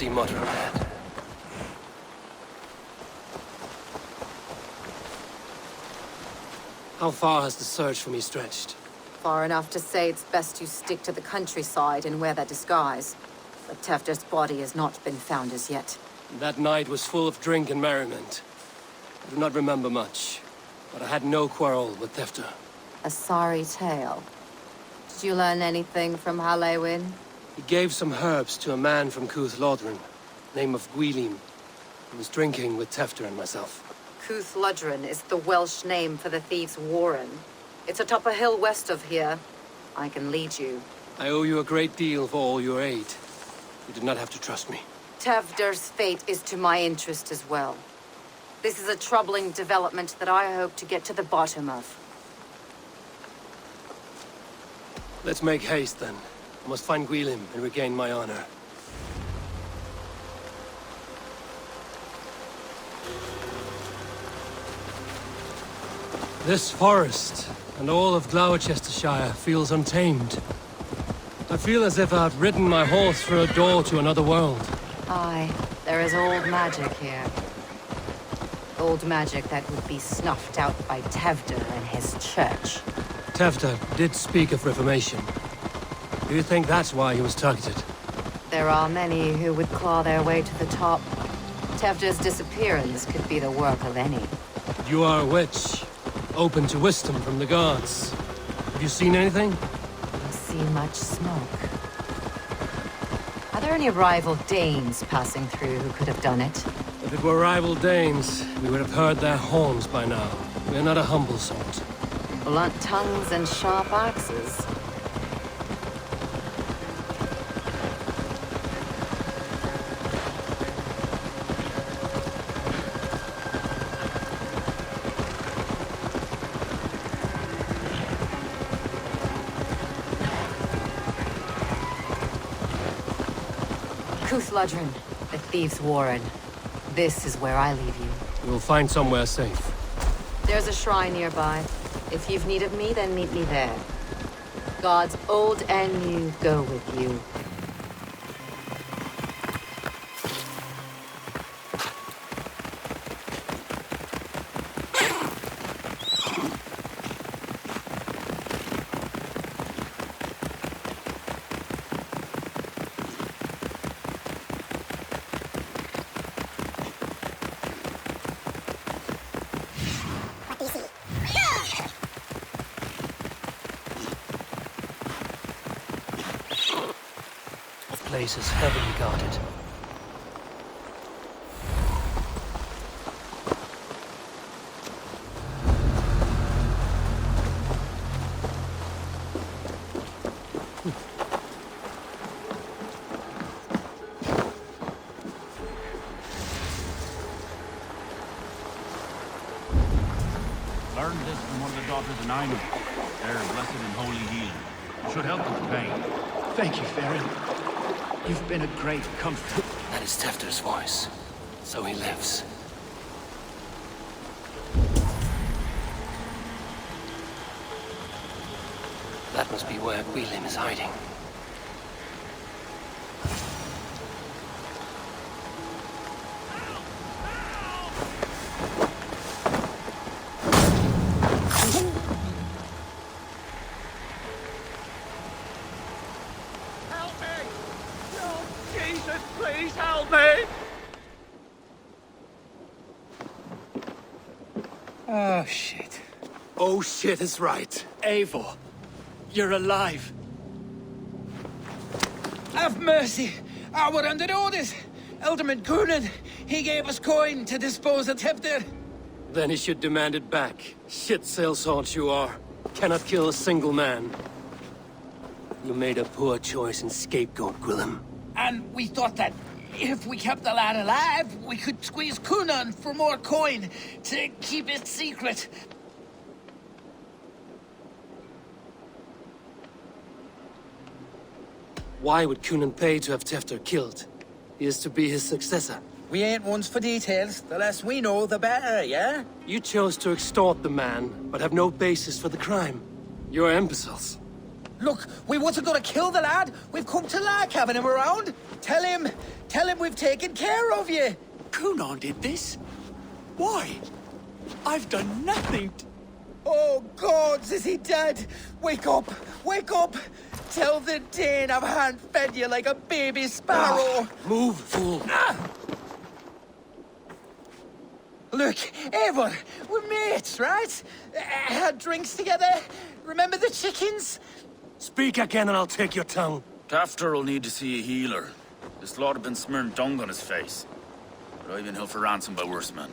see much ahead. How far has the search for me stretched? Far enough to say it's best you stick to the countryside and wear that disguise. But Tefder's body has not been found as yet. That night was full of drink and merriment. I do not remember much, but I had no quarrel with Tefder. A sorry tale. Did you learn anything from Halewin? He gave some herbs to a man from Cuth Lodren, name of Gwylim, who was drinking with Tefder and myself. Cuth Lodren is the Welsh name for the thieves' warren. It's atop a hill west of here. I can lead you. I owe you a great deal for all your aid. You did not have to trust me. Tefder's fate is to my interest as well. This is a troubling development that I hope to get to the bottom of. Let's make haste then. I must find Gwylim and regain my honor. This forest and all of Glowchester feels untamed. I feel as if I've ridden my horse through a door to another world. Aye, there is old magic here. Old magic that would be snuffed out by Tefder and his church. Tefder did speak of reformation. Do you think that's why he was targeted? There are many who would claw their way to the top. Tefder's disappearance could be the work of any. You are a witch, open to wisdom from the gods. Have you seen anything? I see much smoke. Are there any rival Danes passing through who could have done it? If it were rival Danes, we would have heard their horns by now. We are not a humble sort. Blunt tongues and sharp axes. Cuth Lodren, the thieves' warren. This is where I leave you. We will find somewhere safe. There's a shrine nearby. If you've need of me, then meet me there. Gods old and new go with you. The place is heavily guarded. Learned this from one of the daughters of Nine. They're blessed and holy healing. It should help with the pain. Thank you, Farron. You've been a great comfort. That is Tefder's voice. So he lives. That must be where Gwylim is hiding. Oh, shit. Oh shit is right. Eivor, you're alive. Have mercy. We're under orders. Alderman Coonan, he gave us coin to dispose of Tefder. Then he should demand it back. Shit sellswords you are. Cannot kill a single man. You made a poor choice in scapegoat, Gwylim. And we thought that if we kept the lad alive, we could squeeze Coonan for more coin to keep it secret. Why would Coonan pay to have Tefder killed? He is to be his successor. We ain't ones for details. The less we know, the better, yeah? You chose to extort the man, but have no basis for the crime. You're imbeciles. Look, we wasn't gonna kill the lad. We've come to like having him around. Tell him we've taken care of you. Cunon did this? Why? I've done nothing. Oh, gods, is he dead? Wake up! Wake up! Tell the Dane I've hand-fed you like a baby sparrow. Move, fool. Look, Eivor, we're mates, right? Had drinks together. Remember the chickens? Speak again and I'll take your tongue. Tafter will need to see a healer. This lord had been smearing dung on his face. But I've been held for ransom by worse men.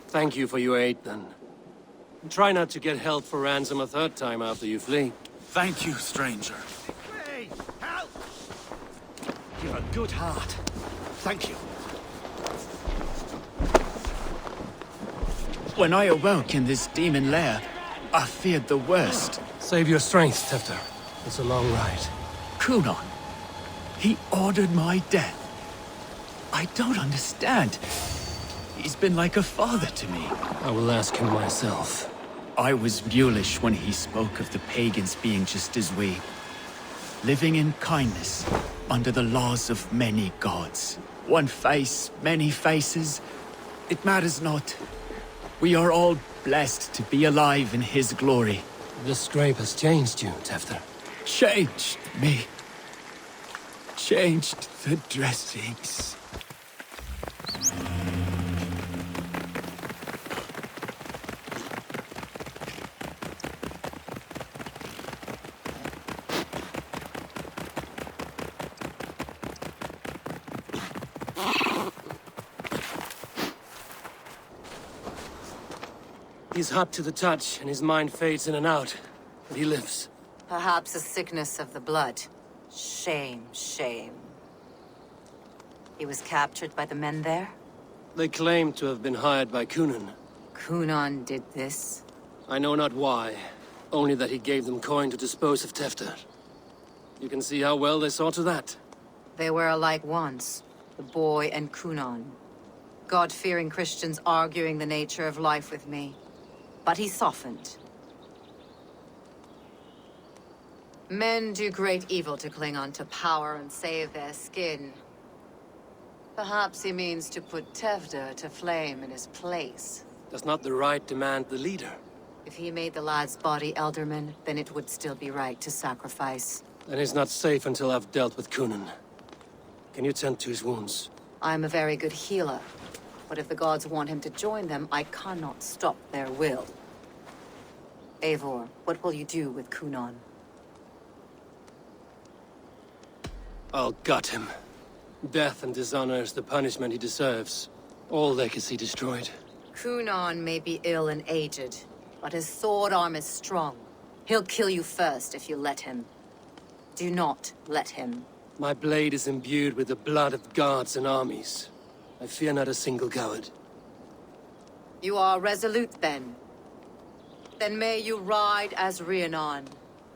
Thank you for your aid, then. Try not to get held for ransom a third time after you flee. Thank you, stranger. Hey, help! You've a good heart. Thank you. When I awoke in this demon lair, I feared the worst. Save your strength, Tefter. It's a long ride. Cunon. He ordered my death. I don't understand. He's been like a father to me. I will ask him myself. I was mulish when he spoke of the pagans being just as we. Living in kindness, under the laws of many gods. One face, many faces. It matters not. We are all blessed to be alive in his glory. This scrape has changed you, Tefter. Changed me. Changed the dressings. He's hot to the touch, and his mind fades in and out. But he lives. Perhaps a sickness of the blood. Shame, shame. He was captured by the men there? They claim to have been hired by Cunon. Cunon did this? I know not why, only that he gave them coin to dispose of Tefter. You can see how well they saw to that. They were alike once, the boy and Cunon. God-fearing Christians arguing the nature of life with me. But he softened. Men do great evil to cling on to power and save their skin. Perhaps he means to put Tefder to flame in his place. Does not the right demand the leader? If he made the lad's body Elderman, then it would still be right to sacrifice. Then he's not safe until I've dealt with Cunon. Can you tend to his wounds? I'm a very good healer. But if the gods want him to join them, I cannot stop their will. Eivor, what will you do with Cunon? I'll gut him. Death and dishonor is the punishment he deserves. All legacy destroyed. Cunon may be ill and aged, but his sword arm is strong. He'll kill you first if you let him. Do not let him. My blade is imbued with the blood of gods and armies. I fear not a single coward. You are resolute, then. Then may you ride as Rhiannon.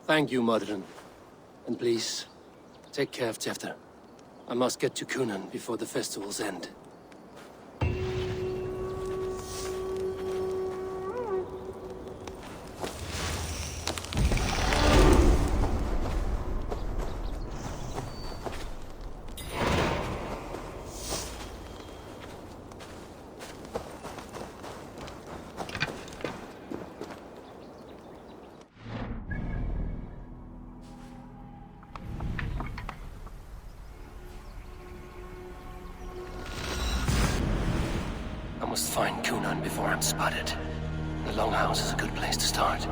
Thank you, Modern. And please, take care of Tefter. I must get to Cunon before the festivals end. I must find Cunon before I'm spotted. The Longhouse is a good place to start.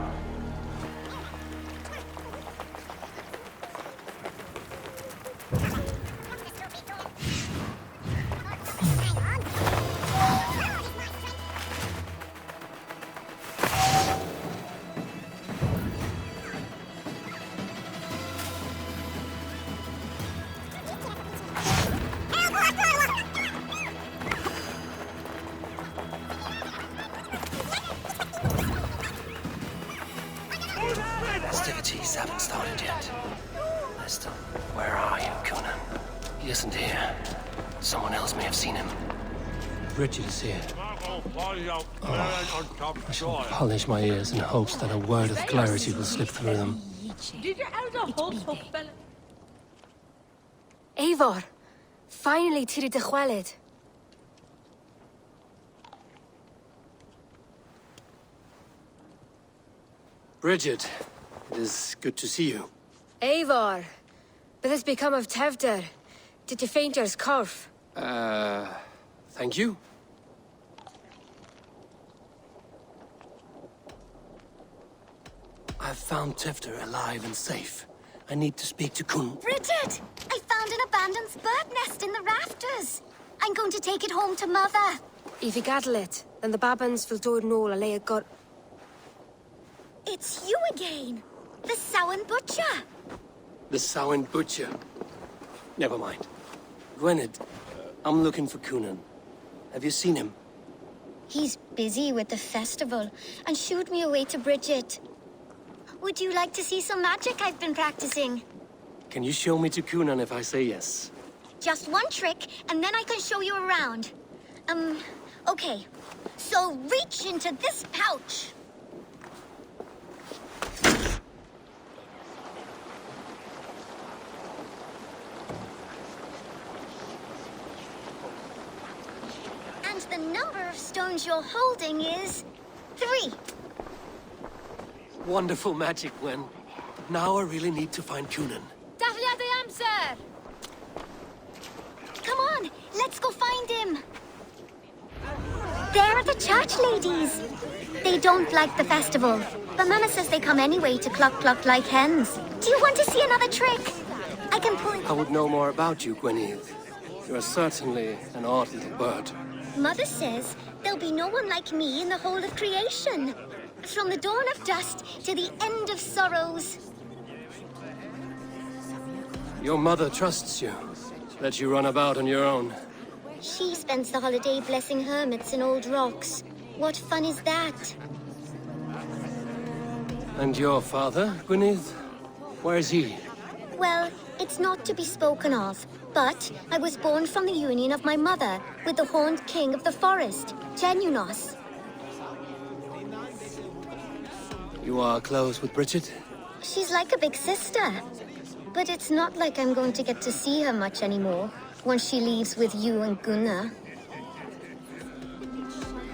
Festivities haven't started yet. Lester, where are you, Cunon? He isn't here. Someone else may have seen him. Richard is here. I shall polish my ears in hopes that a word of clarity will slip through them. Did your elder hold so fella? Eivor, finally tiri de chwaled. Bridget, it is good to see you. Eivor, but has become of Tevder. Did you faint your scarf? Thank you. I've found Tefter alive and safe. I need to speak to Kun. Bridget! I found an abandoned bird nest in the rafters. I'm going to take it home to Mother. If you gather it, then the babans will do it all a lay a gut. It's you again. The Samhain Butcher. The Samhain Butcher. Never mind. Gwynedd, I'm looking for Kunan. Have you seen him? He's busy with the festival and shooed me away to Bridget. Would you like to see some magic I've been practicing? Can you show me to Kunan if I say yes? Just one trick, and then I can show you around. Okay. So reach into this pouch. And the number of stones you're holding is 3. Wonderful magic, Gwen. Now I really need to find Kunan. Dafliad I am, sir! Come on, let's go find him. There are the church ladies. They don't like the festival, but Mama says they come anyway to cluck like hens. Do you want to see another trick? I can pull it. I would know more about you, Gwynedd. You are certainly an odd little bird. Mother says there'll be no one like me in the whole of creation. From the dawn of dust to the end of sorrows. Your mother trusts you. Let you run about on your own. She spends the holiday blessing hermits in old rocks. What fun is that? And your father, Gwynedd? Where is he? Well, it's not to be spoken of, but I was born from the union of my mother with the horned king of the forest, Genunos. You are close with Bridget? She's like a big sister. But it's not like I'm going to get to see her much anymore once she leaves with you and Gunnar.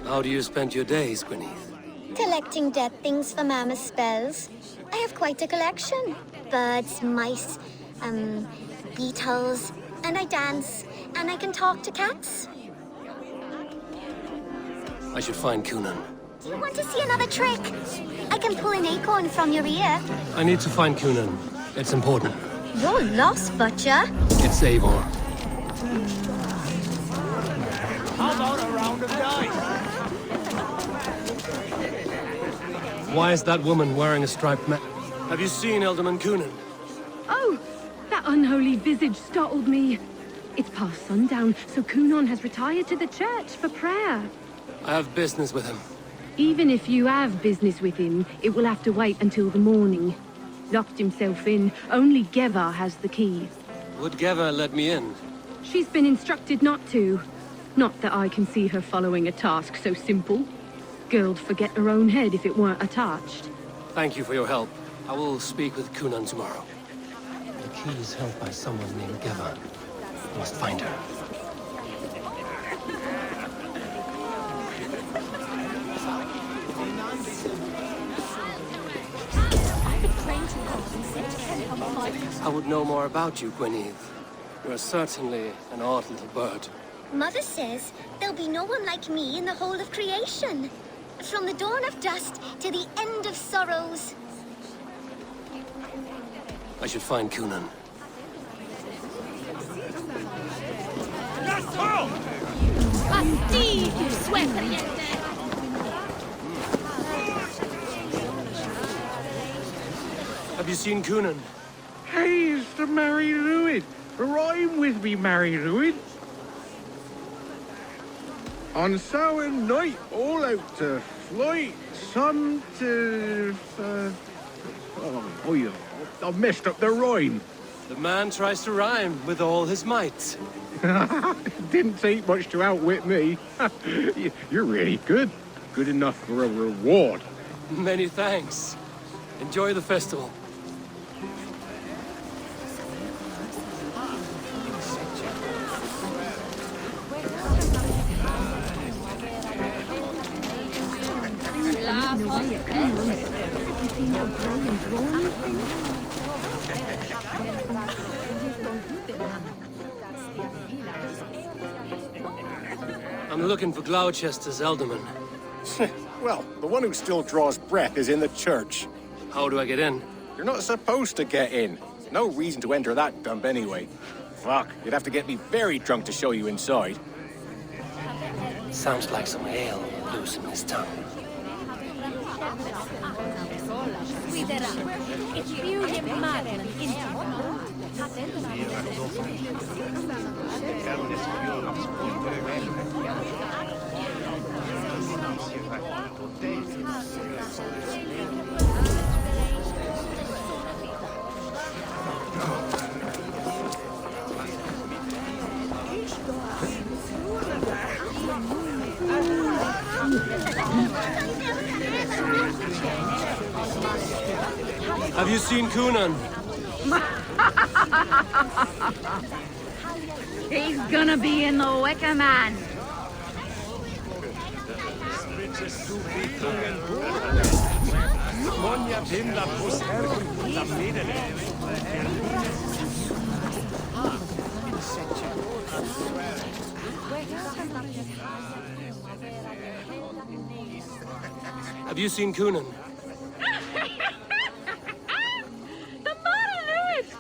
How do you spend your days, Gwynedd? Collecting dead things for Mama's spells. I have quite a collection. Birds, mice, beetles, and I dance, and I can talk to cats. I should find Kunan. Do you want to see another trick? I can pull an acorn from your ear. I need to find Kunan. It's important. You're lost, Butcher. It's Eivor. How about a round of dice? Why is that woman wearing a striped Have you seen Elderman Kunan? Oh, that unholy visage startled me. It's past sundown, so Kunan has retired to the church for prayer. I have business with him. Even if you have business with him, it will have to wait until the morning. Locked himself in. Only Geva has the key. Would Geva let me in? She's been instructed not to. Not that I can see her following a task so simple. Girl'd forget her own head if it weren't attached. Thank you for your help. I will speak with Kunan tomorrow. The key is held by someone named Geva. I must find her. I would know more about you, Gwynedd. You are certainly an odd little bird. Mother says there'll be no one like me in the whole of creation. From the dawn of dust to the end of sorrows. I should find Kunan. Have you seen Kunan? Hey, it's the Mary Lewin. Rhyme with me, Mary Lewin. On Samhain night, all out to flight, sun to... I've messed up the rhyme. The man tries to rhyme with all his might. Didn't take much to outwit me. You're really good. Good enough for a reward. Many thanks. Enjoy the festival. I'm looking for Gloucester's Elderman. Well, the one who still draws breath is in the church. How do I get in? You're not supposed to get in. No reason to enter that dump anyway. Fuck, you'd have to get me very drunk to show you inside. Sounds like some ale loose in his tongue. Have you seen Coonan? He's gonna be in the Wicker Man. Have you seen Coonan? The monolith!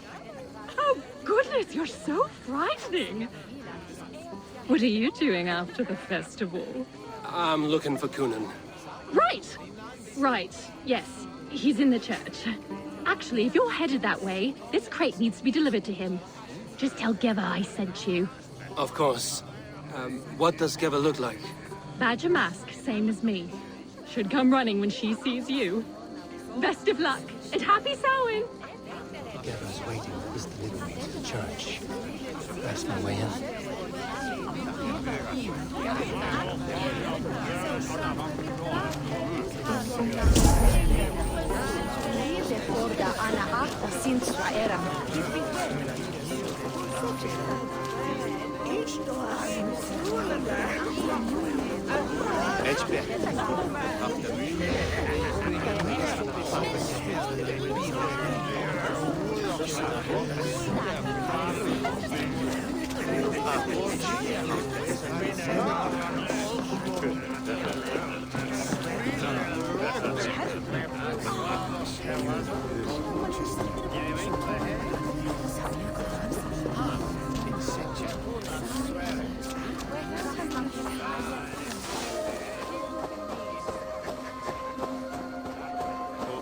Oh, goodness, you're so frightening. What are you doing after the festival? I'm looking for Coonan. Right! Right, yes. He's in the church. Actually, if you're headed that way, this crate needs to be delivered to him. Just tell Geva I sent you. Of course. What does Geva look like? Badger mask, same as me. Should come running when she sees you. Best of luck, and happy Samhain! Geva's waiting for this delivery to the church. That's my way in.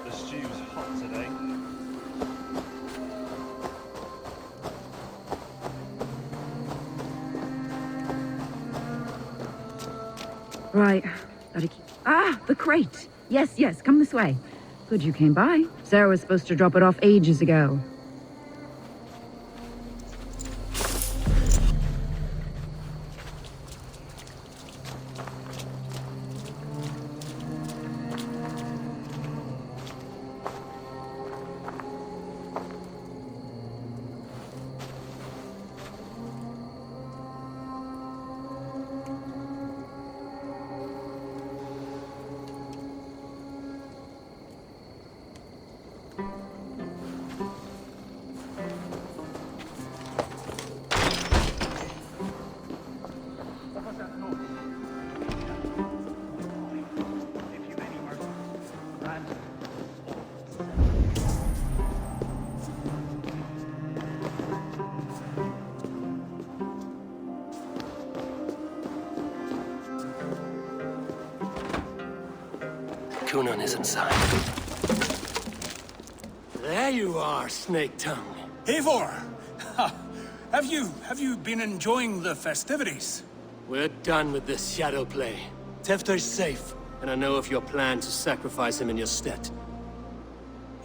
The stew's hot today. Right. The crate. Yes, yes, come this way. Good you came by. Sarah was supposed to drop it off ages ago. Coonan is inside. There you are, Snake Tongue. Eivor! Have you been enjoying the festivities? We're done with this shadow play. Tefter's safe, and I know of your plan to sacrifice him in your stead.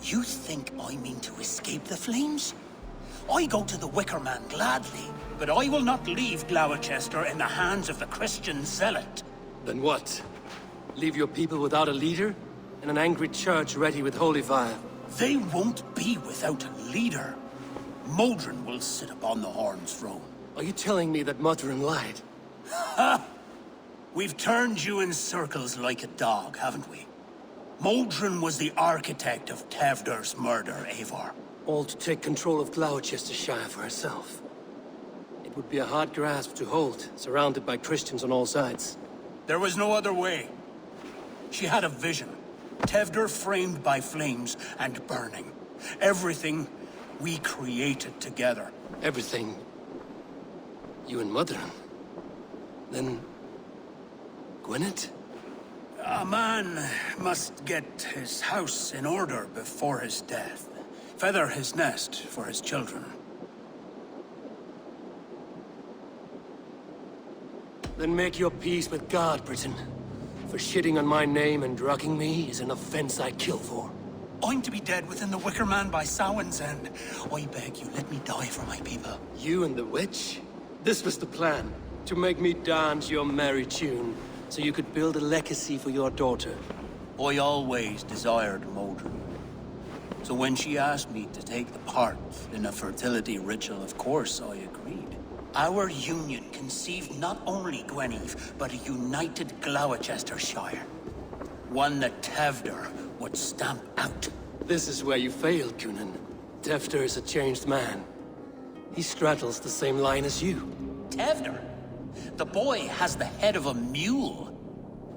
You think I mean to escape the flames? I go to the Wicker Man gladly, but I will not leave Gloucester in the hands of the Christian zealot. Then what? Leave your people without a leader? And an angry church ready with holy fire? They won't be without a leader. Modron will sit upon the Horn's throne. Are you telling me that Modron lied? Ha! We've turned you in circles like a dog, haven't we? Modron was the architect of Tevder's murder, Eivor. All to take control of Gloucesttershire for herself. It Would be a hard grasp to hold, surrounded by Christians on all sides. There was no other way. She had a vision. Tevder framed by flames and burning. Everything we created together. Everything? You and Mother? Then... Gwyneth? A man must get his house in order before his death. Feather his nest for his children. Then make your peace with God, Britain. For shitting on my name and drugging me is an offense I kill for. I'm to be dead within the Wicker Man by Samhain's end. I beg you, let me die for my people. You and the witch? This was the plan. To make me dance your merry tune, so you could build a legacy for your daughter. I always desired Modron. So when she asked me to take the part in a fertility ritual, of course I agreed. Our union conceived not only Gwyneth, but a united Glowchester. One that Tevder would stamp out. This is where you failed, Cunan. Tevder is a changed man. He straddles the same line as you. Tevder? The boy has the head of a mule.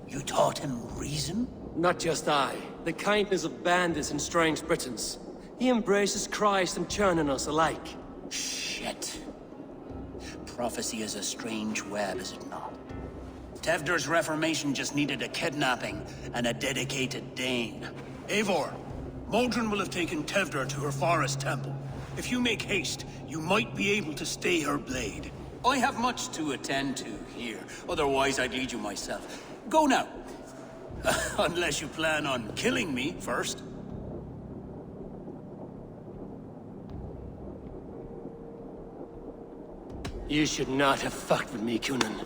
You taught him reason? Not just I. The kindness of bandits and strange Britons. He embraces Christ and churn on us alike. Shit. Prophecy is a strange web, is it not? Tevder's reformation just needed a kidnapping and a dedicated Dane. Eivor, Modron will have taken Tevder to her forest temple. If you make haste, you might be able to stay her blade. I have much to attend to here, otherwise I'd lead you myself. Go now. Unless you plan on killing me first. You should not have fucked with me, Cunan.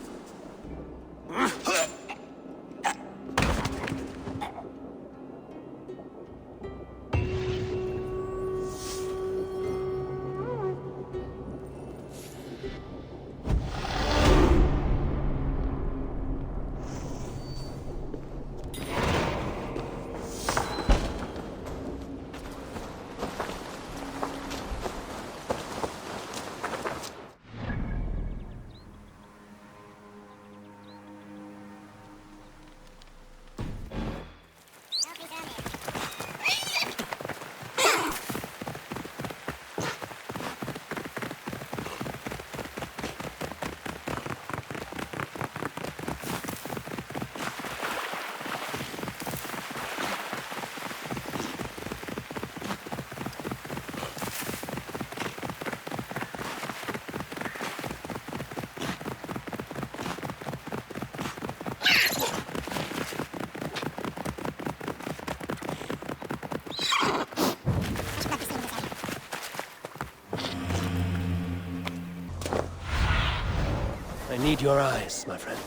I need your eyes, my friend.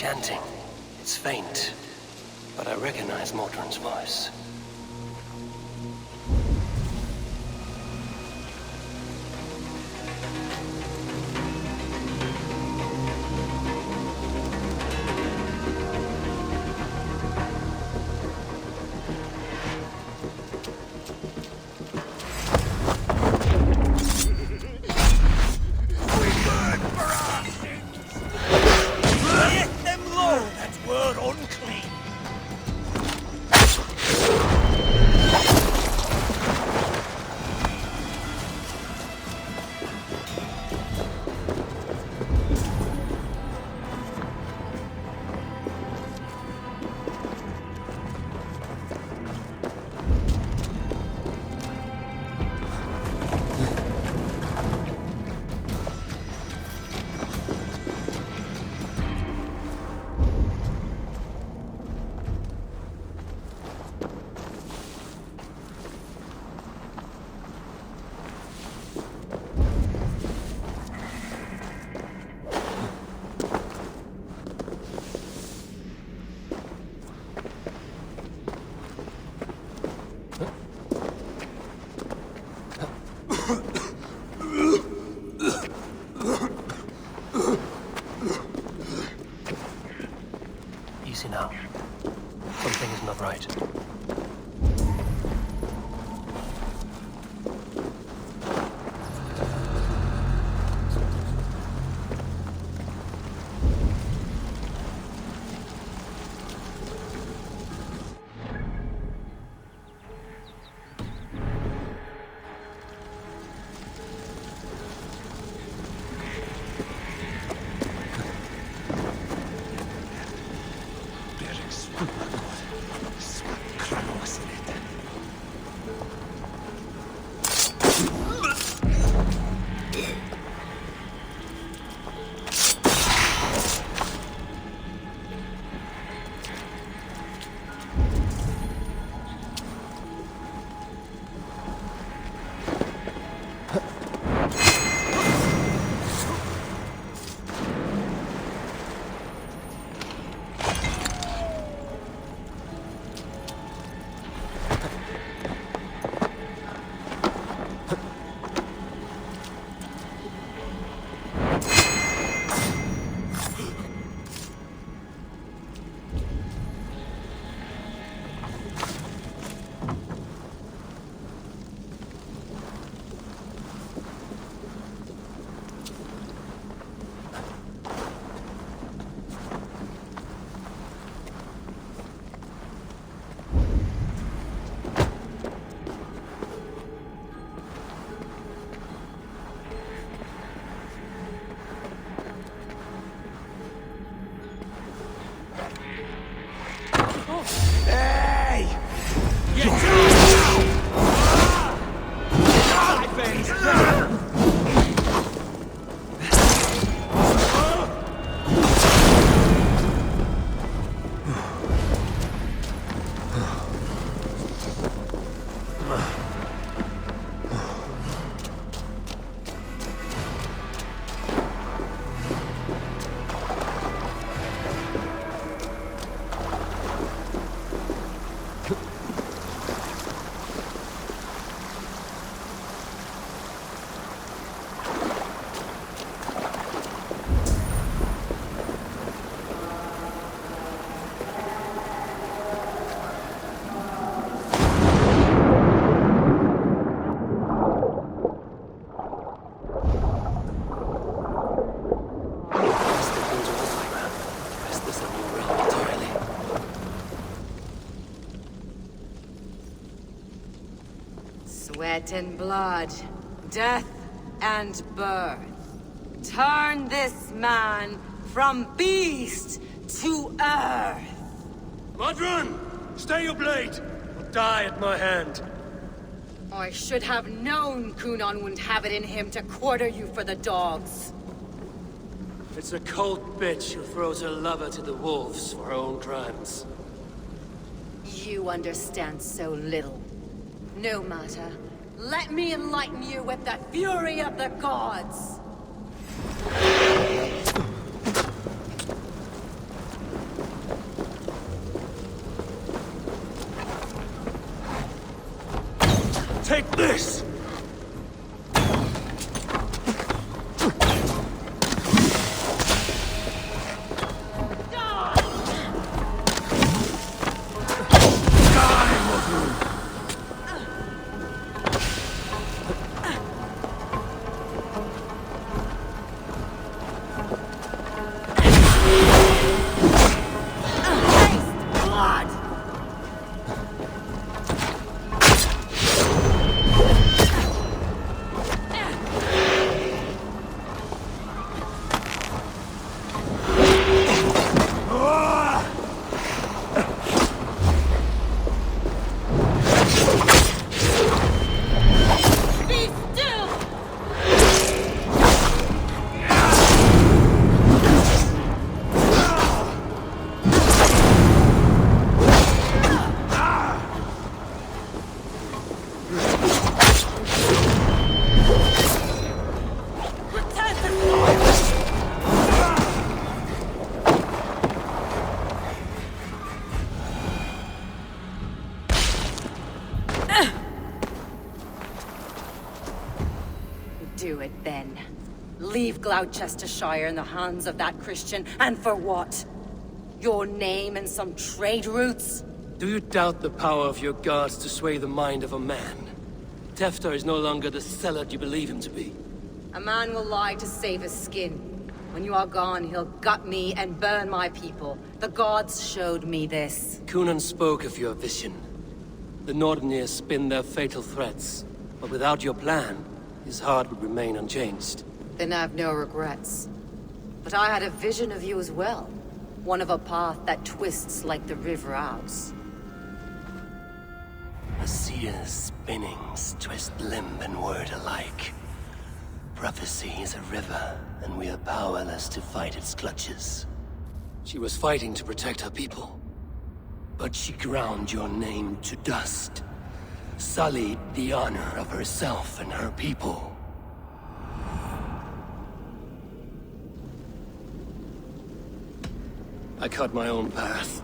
chanting. It's faint, but I recognize Mordrin's voice. Easy now. Something is not right. Sweat and blood, death and birth. Turn this man from beast to earth. Mordrin! Stay your blade! Or die at my hand. I should have known Kunon wouldn't have it in him to quarter you for the dogs. It's a cold bitch who throws her lover to the wolves for her own crimes. You understand so little. No matter. Let me enlighten you with the fury of the gods! this! Do it then. Leave Gloucestershire in the hands of that Christian, and for what? Your name and some trade routes? Do you doubt the power of your gods to sway the mind of a man? Tefter is no longer the zealot you believe him to be. A man will lie to save his skin. When you are gone, he'll gut me and burn my people. The gods showed me this. Cunan spoke of your vision. The Nordenir spin their fatal threats, but without your plan, his heart would remain unchanged. Then I have no regrets. But I had a vision of you as well. One of a path that twists like the river Ouse. A seer's spinnings twist limb and word alike. Prophecy is a river, and we are powerless to fight its clutches. She was fighting to protect her people, but she ground your name to dust. Sullied the honor of herself and her people. I cut my own path.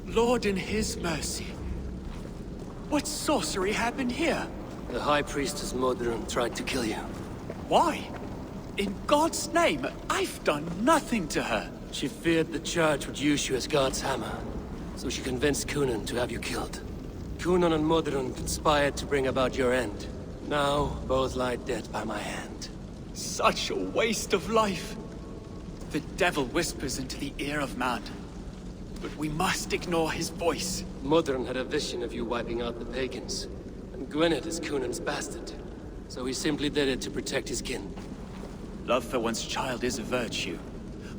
Lord in his mercy. What sorcery happened here? The High Priestess Modron tried to kill you. Why? In God's name, I've done nothing to her. She feared the Church would use you as God's hammer, so she convinced Cunan to have you killed. Cunan and Modron conspired to bring about your end. Now, both lie dead by my hand. Such a waste of life. The devil whispers into the ear of man. But we must ignore his voice. Modron had a vision of you wiping out the pagans. And Gwynedd is Cunan's bastard. So he simply did it to protect his kin. Love for one's child is a virtue,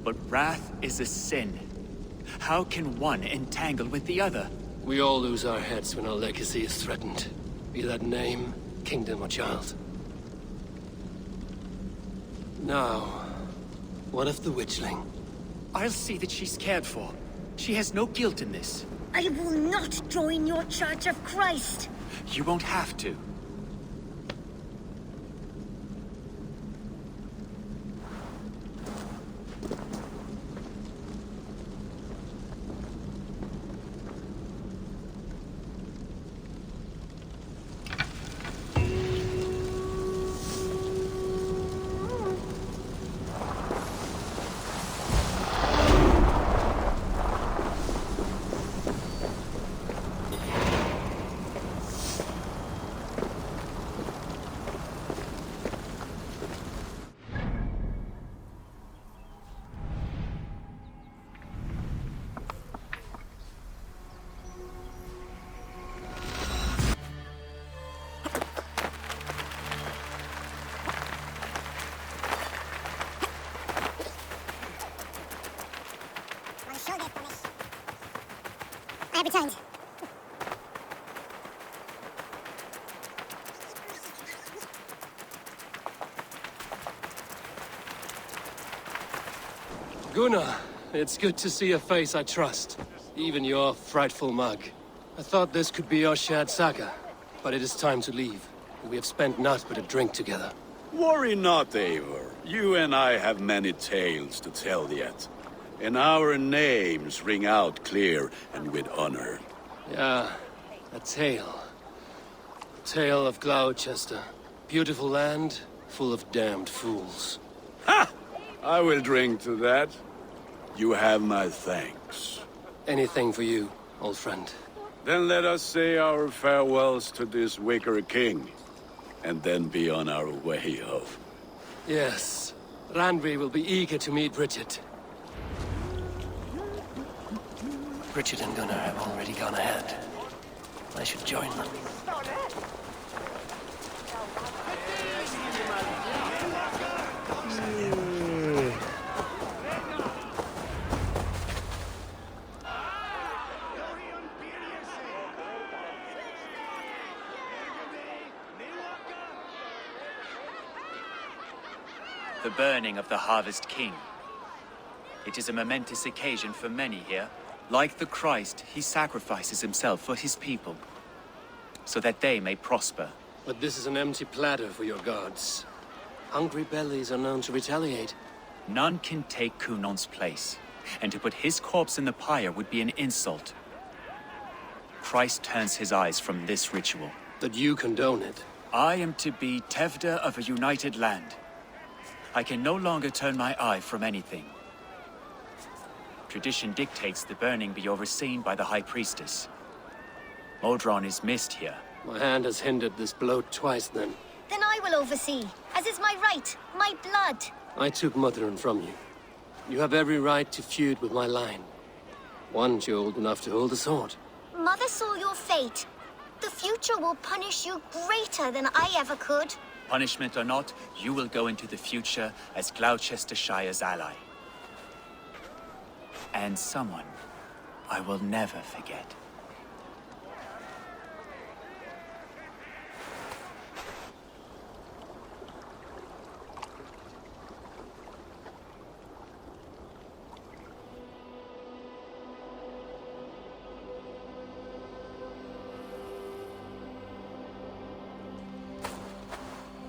but wrath is a sin. How can one entangle with the other? We all lose our heads when our legacy is threatened. Be that name, kingdom, or child. Now, what of the witchling? I'll see that she's cared for. She has no guilt in this. I will not join your Church of Christ. You won't have to. I have returned. Gunnar, it's good to see a face I trust. Even your frightful mug. I thought this could be our shared saga, but it is time to leave. We have spent naught but a drink together. Worry not, Eivor. You and I have many tales to tell yet. And our names ring out clear and with honor. Yeah, a tale. Tale of Gloucester. Beautiful land, full of damned fools. Ha! I will drink to that. You have my thanks. Anything for you, old friend. Then let us say our farewells to this Wicker King, and then be on our way of. Yes, Randvi will be eager to meet Bridget. Bridget and Gunnar have already gone ahead. I should join them. The burning of the Harvest King. It is a momentous occasion for many here. Like the Christ, he sacrifices himself for his people, so that they may prosper. But this is an empty platter for your gods. Hungry bellies are known to retaliate. None can take Kunon's place, and to put his corpse in the pyre would be an insult. Christ turns his eyes from this ritual. That you condone it. I am to be Tevda of a united land. I can no longer turn my eye from anything. Tradition dictates the burning be overseen by the High Priestess. Modron is missed here. My hand has hindered this bloat twice then. Then I will oversee, as is my right, my blood. I took Mother'n from you. You have every right to feud with my line. Once you're old enough to hold a sword. Mother saw your fate. The future will punish you greater than I ever could. Punishment or not, you will go into the future as Gloucestershire's ally. And someone I will never forget.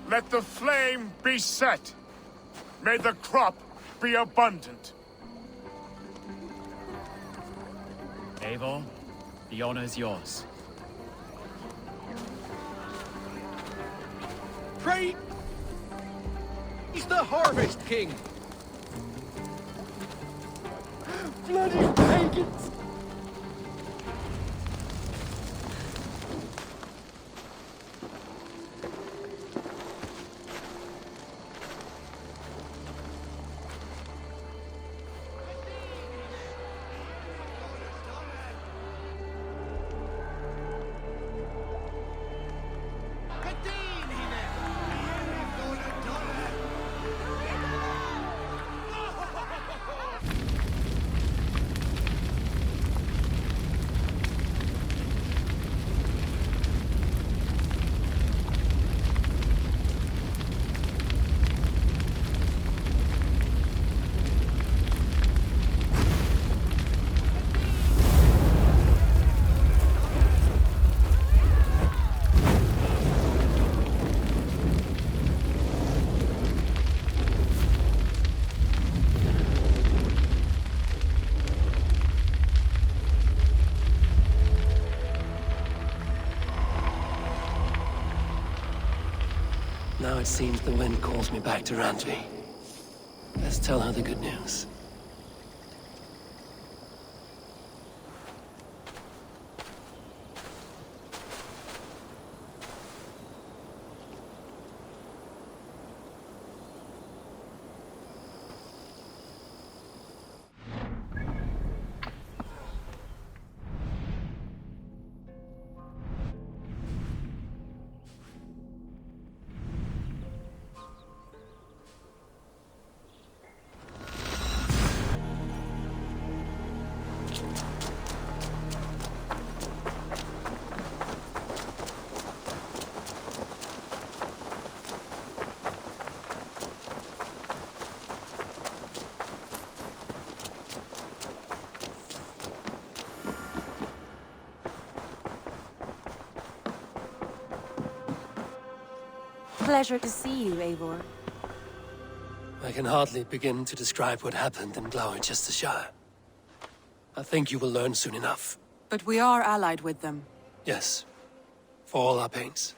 Let the flame be set. May the crop be abundant. Eivor, the honor is yours. Pray! He's the Harvest King! Bloody pagans! Now it seems the wind calls me back to Randvi. Let's tell her the good news. pleasure to see you, Eivor. I can hardly begin to describe what happened in Glowchester. I think you will learn soon enough. But we are allied with them. Yes. For all our pains.